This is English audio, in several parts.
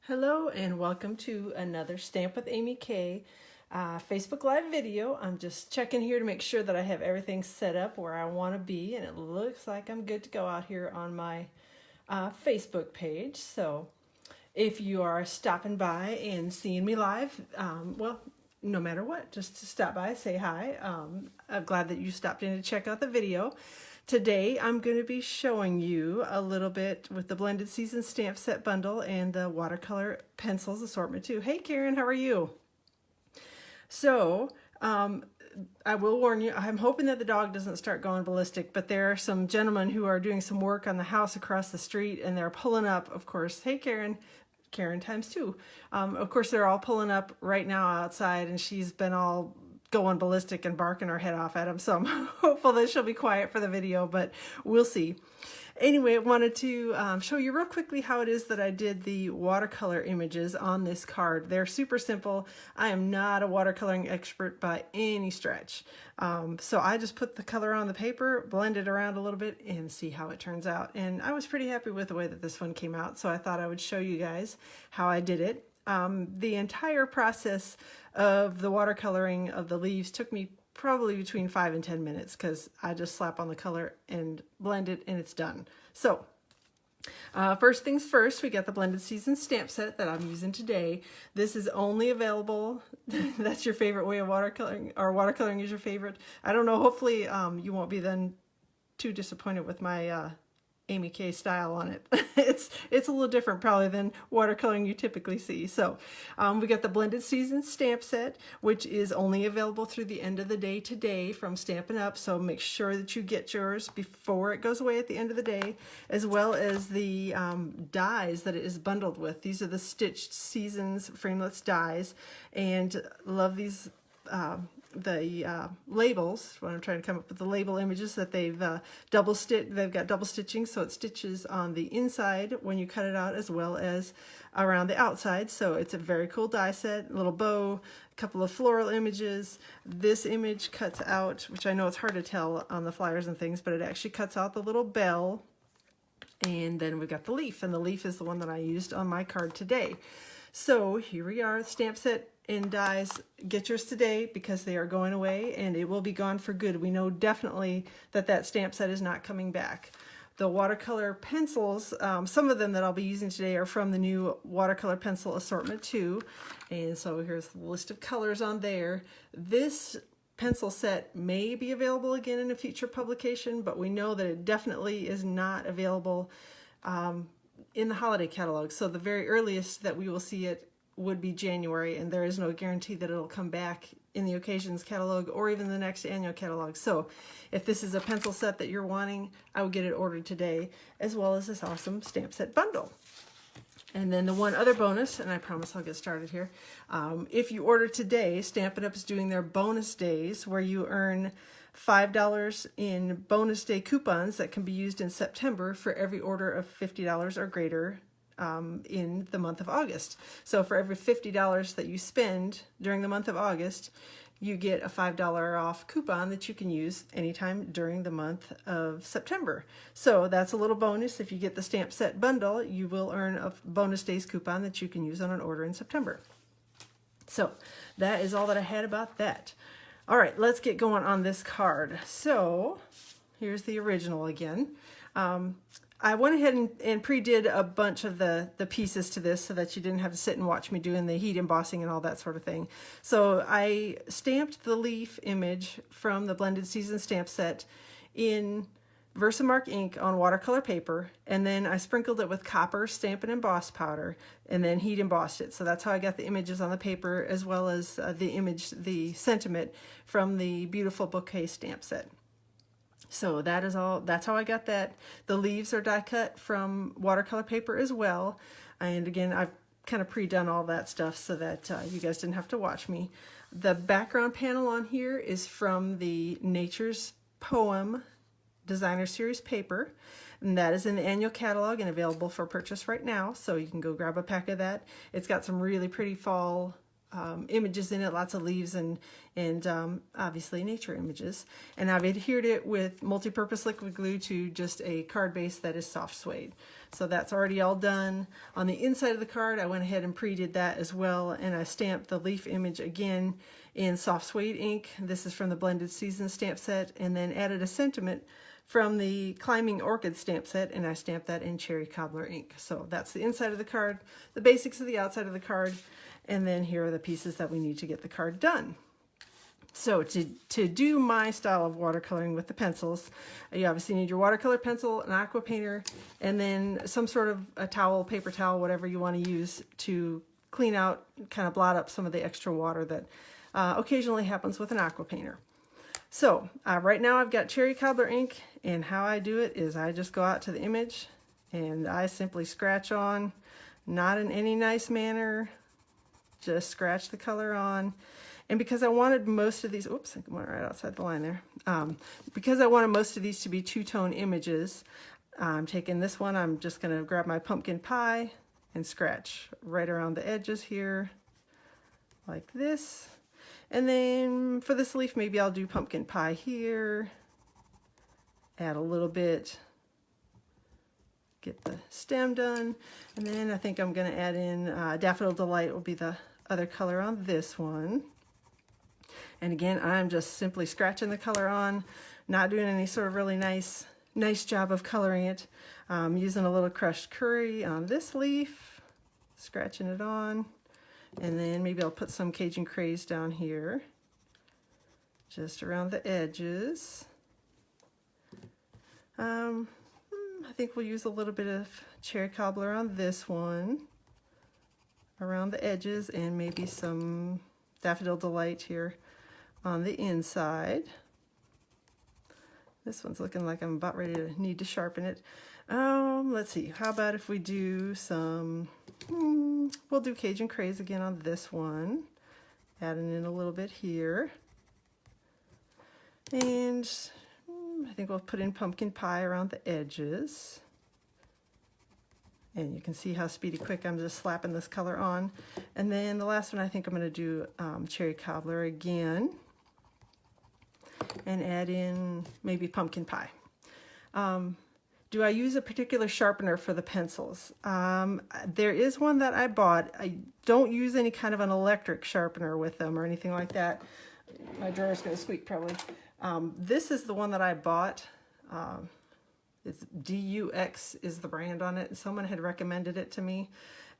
Hello and welcome to another Stamp with Amy K Facebook Live video. I'm just checking here to make sure that I have everything set up where I want to be, and it looks like I'm good to go out here on my Facebook page. So if you are stopping by and seeing me live, well, no matter what, just to stop by, say hi. I'm glad that you stopped in to check out the video. Today I'm going to be showing you a little bit with the Blended Season Stamp Set Bundle and the Watercolor Pencils Assortment too. Hey Karen, how are you? So, I will warn you, I'm hoping that the dog doesn't start going ballistic, but there are some gentlemen who are doing some work on the house across the street, and they're pulling up, of course, hey Karen, Karen times two. Of course, they're all pulling up right now outside, and she's been all going ballistic and barking her head off at him. So I'm hopeful that she'll be quiet for the video, but we'll see. Anyway, I wanted to show you real quickly how it is that I did the watercolor images on this card. They're super simple. I am not a watercoloring expert by any stretch. So I just put the color on the paper, blend it around a little bit, and see how it turns out. And I was pretty happy with the way that this one came out, so I thought I would show you guys how I did it. The entire process of the watercoloring of the leaves took me probably between 5 and 10 minutes because I just slap on the color and blend it and it's done. So first things first, we got the Blended Season Stamp Set that I'm using today. This is only available, that's your favorite way of watercoloring, or watercoloring is your favorite. I don't know, hopefully you won't be then too disappointed with my Amy K style on it. It's a little different probably than watercoloring you typically see. So we got the Blended Season Stamp Set, which is only available through the end of the day today from Stampin' Up. So make sure that you get yours before it goes away at the end of the day, as well as the dies that it is bundled with. These are the Stitched Seasons Framelits dies, and love these labels. What I'm trying to come up with, the label images that they've they've got double stitching, so it stitches on the inside when you cut it out as well as around the outside. So it's a very cool die set, a little bow, a couple of floral images. This image cuts out, which I know it's hard to tell on the flyers and things, but it actually cuts out the little bell. And then we've got the leaf, and the leaf is the one that I used on my card today. So here we are, stamp set and dies. Get yours today because they are going away and it will be gone for good. We know definitely that that stamp set is not coming back. The watercolor pencils, some of them that I'll be using today are from the new watercolor pencil assortment too. And so here's the list of colors on there. This pencil set may be available again in a future publication, but we know that it definitely is not available in the holiday catalog. So the very earliest that we will see it would be January, and there is no guarantee that it'll come back in the occasions catalog or even the next annual catalog. So if this is a pencil set that you're wanting, I will get it ordered today, as well as this awesome stamp set bundle. And then the one other bonus, and I promise I'll get started here, if you order today, Stampin' Up! Is doing their bonus days where you earn $5 in bonus day coupons that can be used in September for every order of $50 or greater in the month of August. So for every $50 that you spend during the month of August, you get a $5 off coupon that you can use anytime during the month of September. So that's a little bonus. If you get the stamp set bundle, you will earn a bonus days coupon that you can use on an order in September. So that is all that I had about that. All right, let's get going on this card. So here's the original again. I went ahead and pre-did a bunch of the pieces to this so that you didn't have to sit and watch me doing the heat embossing and all that sort of thing. So I stamped the leaf image from the Blended Season Stamp Set in Versamark ink on watercolor paper, and then I sprinkled it with copper Stampin' Emboss powder and then heat embossed it. So that's how I got the images on the paper, as well as the sentiment from the beautiful bouquet stamp set. So that is all, that's how I got that. The leaves are die cut from watercolor paper as well. And again, I've kind of pre-done all that stuff so that you guys didn't have to watch me. The background panel on here is from the Nature's Poem Designer Series paper. And that is in the annual catalog and available for purchase right now. So you can go grab a pack of that. It's got some really pretty fall images in it, lots of leaves and obviously nature images. And I've adhered it with multi-purpose liquid glue to just a card base that is soft suede. So that's already all done. On the inside of the card, I went ahead and pre-did that as well, and I stamped the leaf image again in soft suede ink. This is from the Blended Seasons stamp set, and then added a sentiment from the Climbing Orchid stamp set, and I stamped that in Cherry Cobbler ink. So that's the inside of the card, the basics of the outside of the card, and then here are the pieces that we need to get the card done. So to do my style of watercoloring with the pencils, you obviously need your watercolor pencil, an aqua painter, and then some sort of a towel, paper towel, whatever you want to use to clean out, kind of blot up some of the extra water that occasionally happens with an aqua painter. So right now I've got Cherry Cobbler ink, and how I do it is I just go out to the image and I simply scratch on, not in any nice manner, just scratch the color on. And because I wanted most of these, oops, I went right outside the line there. Because I wanted most of these to be two-tone images, I'm taking this one, I'm just gonna grab my pumpkin pie and scratch right around the edges here, like this. And then for this leaf, maybe I'll do pumpkin pie here, add a little bit, get the stem done. And then I think I'm gonna add in Daffodil Delight will be the other color on this one. And again, I'm just simply scratching the color on, not doing any sort of really nice job of coloring it. Using a little crushed curry on this leaf, scratching it on, and then maybe I'll put some Cajun Craze down here, just around the edges. I think we'll use a little bit of Cherry Cobbler on this one, around the edges, and maybe some Daffodil Delight here on the inside. This one's looking like I'm about ready to need to sharpen it. Let's see, how about if we do some, we'll do Cajun Craze again on this one, adding in a little bit here. And I think we'll put in pumpkin pie around the edges. And you can see how speedy quick I'm just slapping this color on. And then the last one, I think I'm going to do Cherry Cobbler again and add in maybe pumpkin pie. Do I use a particular sharpener for the pencils? There is one that I bought. I don't use any kind of an electric sharpener with them or anything like that. My drawer's going to squeak probably. This is the one that I bought. It's DUX is the brand on it. Someone had recommended it to me,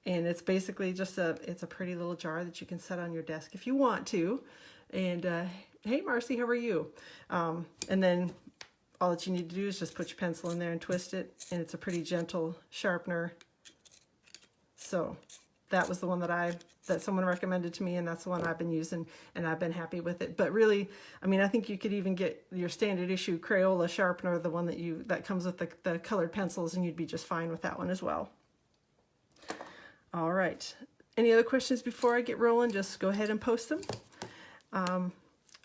and it's basically just it's a pretty little jar that you can set on your desk if you want to. And hey Marcy, how are you? And then all that you need to do is just put your pencil in there and twist it, and it's a pretty gentle sharpener. So that was the one that someone recommended to me, and that's the one I've been using, and I've been happy with it. But really, I mean, I think you could even get your standard issue Crayola sharpener, the one that comes with the colored pencils, and you'd be just fine with that one as well. All right. Any other questions before I get rolling? Just go ahead and post them.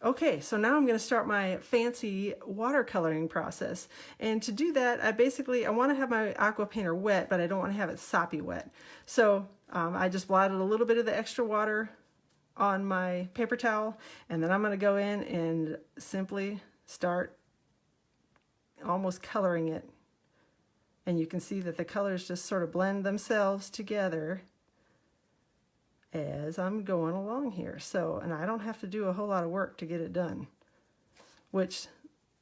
Okay, so now I'm going to start my fancy watercoloring process. And to do that, I want to have my aqua painter wet, but I don't want to have it soppy wet. So I just blotted a little bit of the extra water on my paper towel, and then I'm going to go in and simply start almost coloring it. And you can see that the colors just sort of blend themselves together as I'm going along here. So, and I don't have to do a whole lot of work to get it done, which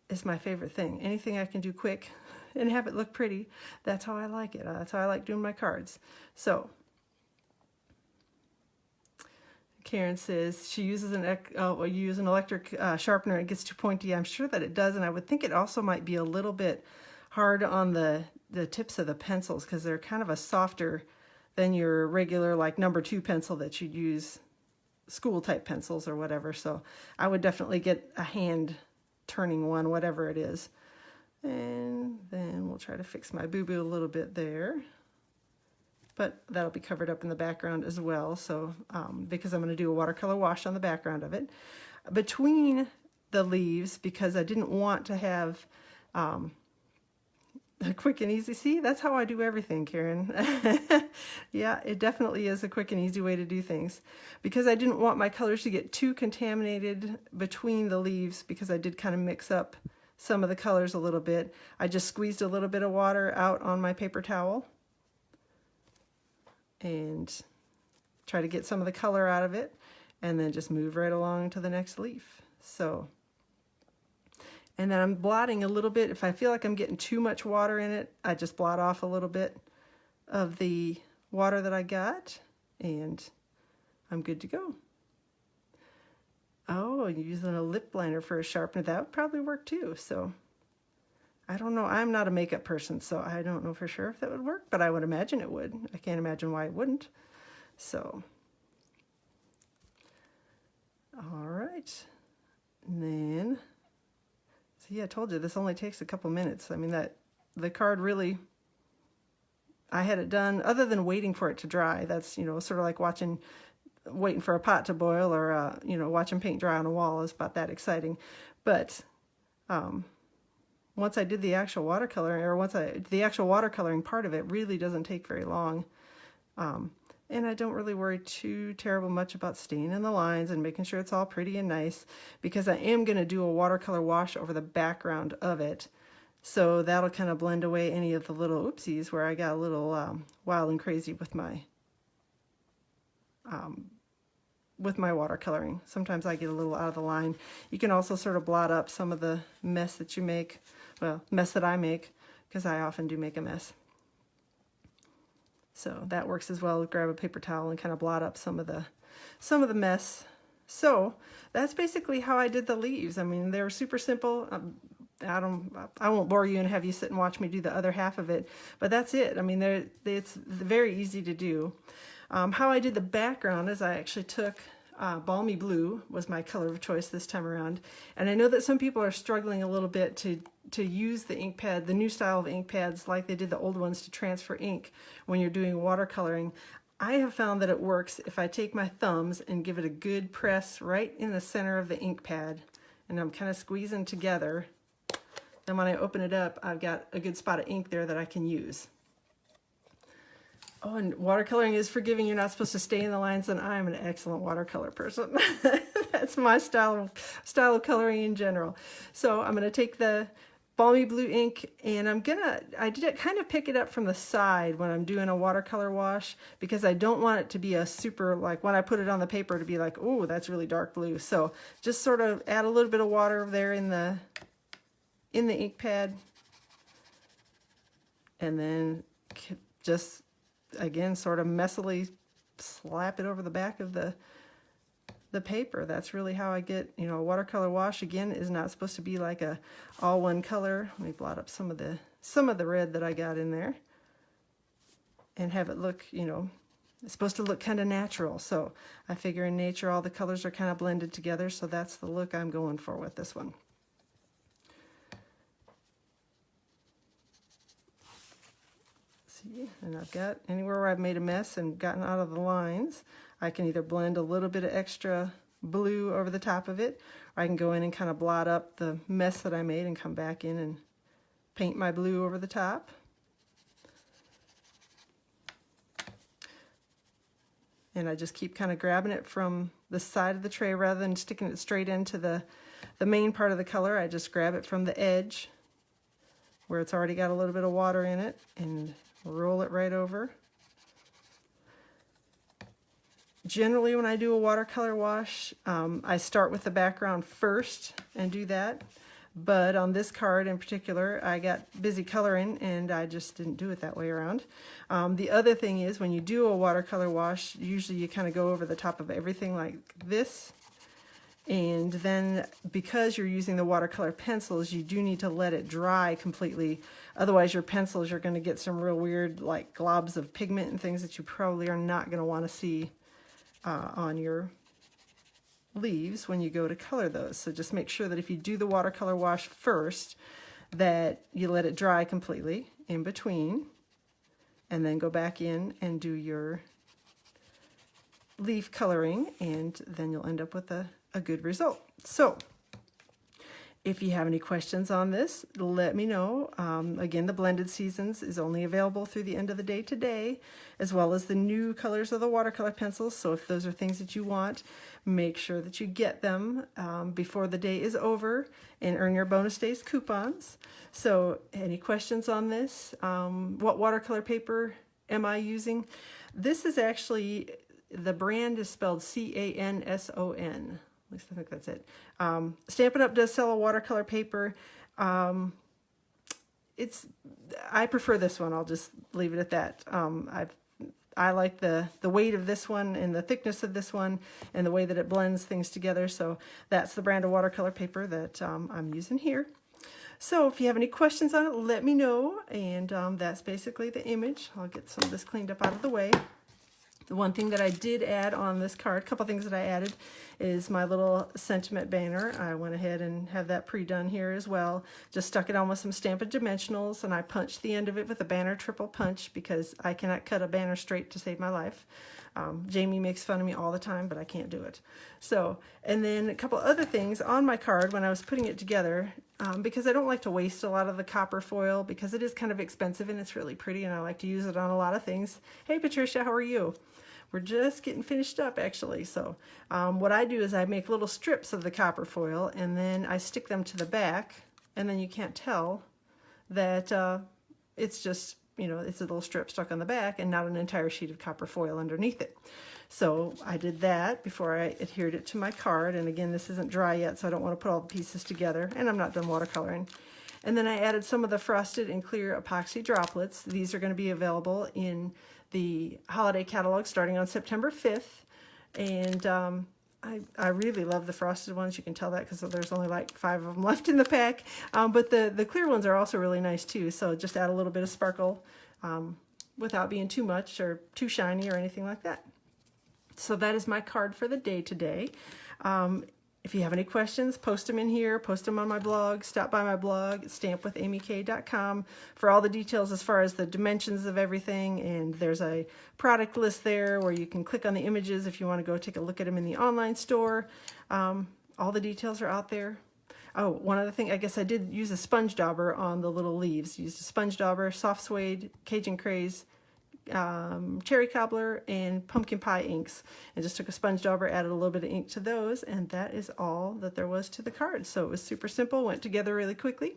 is my favorite thing. Anything I can do quick and have it look pretty, that's how I like it. That's how I like doing my cards. So, Karen says she uses you use an electric sharpener, it gets too pointy. I'm sure that it does, and I would think it also might be a little bit hard on the tips of the pencils because they're kind of a softer than your regular like #2 pencil that you'd use, school type pencils or whatever. So I would definitely get a hand turning one, whatever it is. And then we'll try to fix my boo-boo a little bit there. But that'll be covered up in the background as well. So because I'm going to do a watercolor wash on the background of it. Between the leaves, because I didn't want to have Quick and easy. See, that's how I do everything, Karen. Yeah, it definitely is a quick and easy way to do things. Because I didn't want my colors to get too contaminated between the leaves, because I did kind of mix up some of the colors a little bit. I just squeezed a little bit of water out on my paper towel and try to get some of the color out of it, and then just move right along to the next leaf. So, and then I'm blotting a little bit. If I feel like I'm getting too much water in it, I just blot off a little bit of the water that I got, and I'm good to go. Oh, using a lip liner for a sharpener, that would probably work too. So I don't know. I'm not a makeup person, so I don't know for sure if that would work, but I would imagine it would. I can't imagine why it wouldn't. So, all right. And then, see, I told you this only takes a couple minutes. I mean, the card really, I had it done, other than waiting for it to dry. That's, you know, sort of like waiting for a pot to boil, or, you know, watching paint dry on a wall is about that exciting. But once I did the actual watercoloring, or the actual watercoloring part of it really doesn't take very long. And I don't really worry too terrible much about staying in the lines and making sure it's all pretty and nice, because I am going to do a watercolor wash over the background of it. So that'll kind of blend away any of the little oopsies where I got a little wild and crazy with my watercoloring. Sometimes I get a little out of the line. You can also sort of blot up some of the mess that you make, well, mess that I make, because I often do make a mess. So that works as well. Grab a paper towel and kind of blot up some of the mess. So that's basically how I did the leaves. I mean, they were super simple. I won't bore you and have you sit and watch me do the other half of it, but that's it. I mean, it's very easy to do. How I did the background is I actually took Balmy Blue was my color of choice this time around. And I know that some people are struggling a little bit to use the ink pad, the new style of ink pads, like they did the old ones, to transfer ink when you're doing watercoloring. I have found that it works if I take my thumbs and give it a good press right in the center of the ink pad, and I'm kind of squeezing together. Then when I open it up, I've got a good spot of ink there that I can use. Oh, and watercoloring is forgiving. You're not supposed to stay in the lines, and I'm an excellent watercolor person. That's my style of coloring in general. So I'm going to take the Balmy Blue ink, and I did kind of pick it up from the side when I'm doing a watercolor wash, because I don't want it to be a super, like when I put it on the paper, to be like, oh, that's really dark blue. So just sort of add a little bit of water there in the ink pad, and then just, again, sort of messily slap it over the back of the paper. That's really how I get, you know, a watercolor wash, again, is not supposed to be like a all one color. Let me blot up some of the red that I got in there and have it look, you know, it's supposed to look kind of natural. So I figure in nature all the colors are kind of blended together, so that's the look I'm going for with this one. See, and I've got anywhere where I've made a mess and gotten out of the lines, I can either blend a little bit of extra blue over the top of it, or I can go in and kind of blot up the mess that I made and come back in and paint my blue over the top. And I just keep kind of grabbing it from the side of the tray rather than sticking it straight into the main part of the color. I just grab it from the edge where it's already got a little bit of water in it and roll it right over. Generally, when I do a watercolor wash, I start with the background first and do that. But on this card in particular, I got busy coloring and I just didn't do it that way around. The other thing is, when you do a watercolor wash, usually you kind of go over the top of everything like this. And then because you're using the watercolor pencils, you do need to let it dry completely. Otherwise, your pencils, you're going to get some real weird like globs of pigment and things that you probably are not going to want to see on your leaves when you go to color those. So just make sure that if you do the watercolor wash first, that you let it dry completely in between, and then go back in and do your leaf coloring, and then you'll end up with a good result. So If you have any questions on this, let me know. Again, the blended seasons is only available through the end of the day today, as well as the new colors of the watercolor pencils. So if those are things that you want, make sure that you get them before the day is over and earn your bonus days coupons. So any questions on this? What watercolor paper am I using? This is actually, the brand is spelled Canson. At least I think that's it. Stampin' Up! Does sell a watercolor paper. I prefer this one. I'll just leave it at that. I like the weight of this one and the thickness of this one and the way that it blends things together. So that's the brand of watercolor paper that I'm using here. So if you have any questions on it, let me know. And that's basically the image. I'll get some of this cleaned up out of the way. The one thing that I did add on this card, a couple things that I added, is my little sentiment banner. I went ahead and have that pre-done here as well. Just stuck it on with some Stampin' Dimensionals, and I punched the end of it with a banner triple punch because I cannot cut a banner straight to save my life. Jamie makes fun of me all the time, but I can't do it. So, and then a couple other things on my card when I was putting it together, because I don't like to waste a lot of the copper foil because it is kind of expensive and it's really pretty and I like to use it on a lot of things. Hey Patricia, how are you? We're just getting finished up actually. So what I do is I make little strips of the copper foil and then I stick them to the back, and then you can't tell that it's just, you know, it's a little strip stuck on the back and not an entire sheet of copper foil underneath it. So I did that before I adhered it to my card. And again, this isn't dry yet, so I don't want to put all the pieces together, and I'm not done watercoloring. And then I added some of the frosted and clear epoxy droplets. These are going to be available in the holiday catalog starting on September 5th. And I really love the frosted ones. You can tell that because there's only like 5 of them left in the pack. But the clear ones are also really nice too. So just add a little bit of sparkle without being too much or too shiny or anything like that. So that is my card for the day today. If you have any questions, post them in here, post them on my blog, stop by my blog, stampwithamyk.com for all the details as far as the dimensions of everything. And there's a product list there where you can click on the images if you want to go take a look at them in the online store. All the details are out there. Oh, one other thing, I guess I did use a sponge dauber on the little leaves. Used a sponge dauber, soft suede, Cajun craze, cherry cobbler, and pumpkin pie inks, and just took a sponge dauber, added a little bit of ink to those, and that is all that there was to the card. So it was super simple, went together really quickly,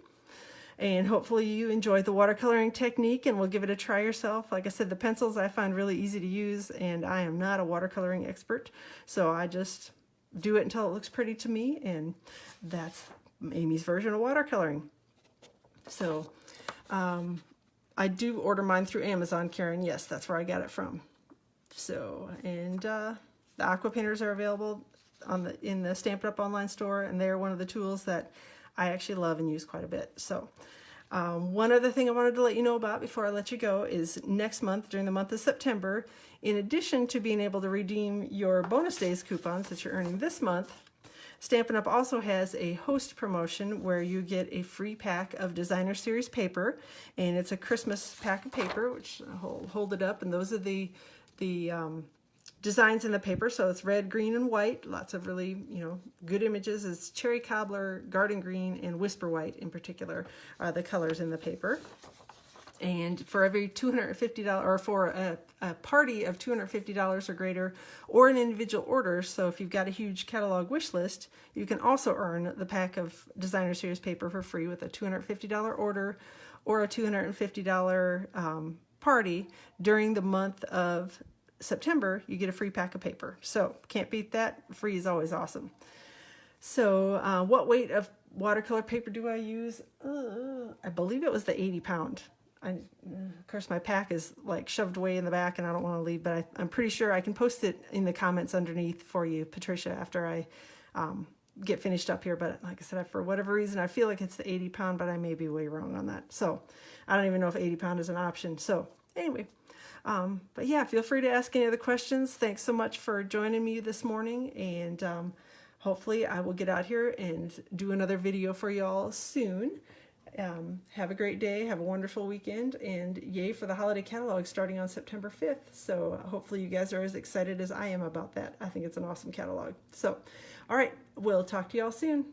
and hopefully you enjoyed the watercoloring technique and will give it a try yourself. Like I said, the pencils I find really easy to use, and I am not a watercoloring expert, so I just do it until it looks pretty to me, and that's Amy's version of watercoloring. So I do order mine through Amazon, Karen. Yes, that's where I got it from. So, and the aqua painters are available in the Stampin' Up! Online store, and they're one of the tools that I actually love and use quite a bit. So, one other thing I wanted to let you know about before I let you go is next month, during the month of September, in addition to being able to redeem your bonus days coupons that you're earning this month, Stampin' Up! Also has a host promotion where you get a free pack of Designer Series paper, and it's a Christmas pack of paper, which I'll hold it up, and those are the designs in the paper. So it's red, green, and white. Lots of really, good images. It's cherry cobbler, garden green, and whisper white in particular are the colors in the paper. And for every $250, or for a party of $250 or greater, or an individual order, so if you've got a huge catalog wish list, you can also earn the pack of Designer Series paper for free with a $250 order or a $250 party during the month of September. You get a free pack of paper. So can't beat that. Free is always awesome. So what weight of watercolor paper do I use? I believe it was the 80 pound. Of course, my pack is like shoved away in the back and I don't want to leave, but I'm pretty sure I can post it in the comments underneath for you, Patricia, after I get finished up here. But like I said, for whatever reason, I feel like it's the 80 pound, but I may be way wrong on that. So I don't even know if 80 pound is an option. So anyway, but yeah, feel free to ask any other questions. Thanks so much for joining me this morning. And hopefully I will get out here and do another video for y'all soon. Have a great day, have a wonderful weekend, and yay for the holiday catalog starting on September 5th. So hopefully you guys are as excited as I am about that. I think it's an awesome catalog. So, all right, we'll talk to y'all soon.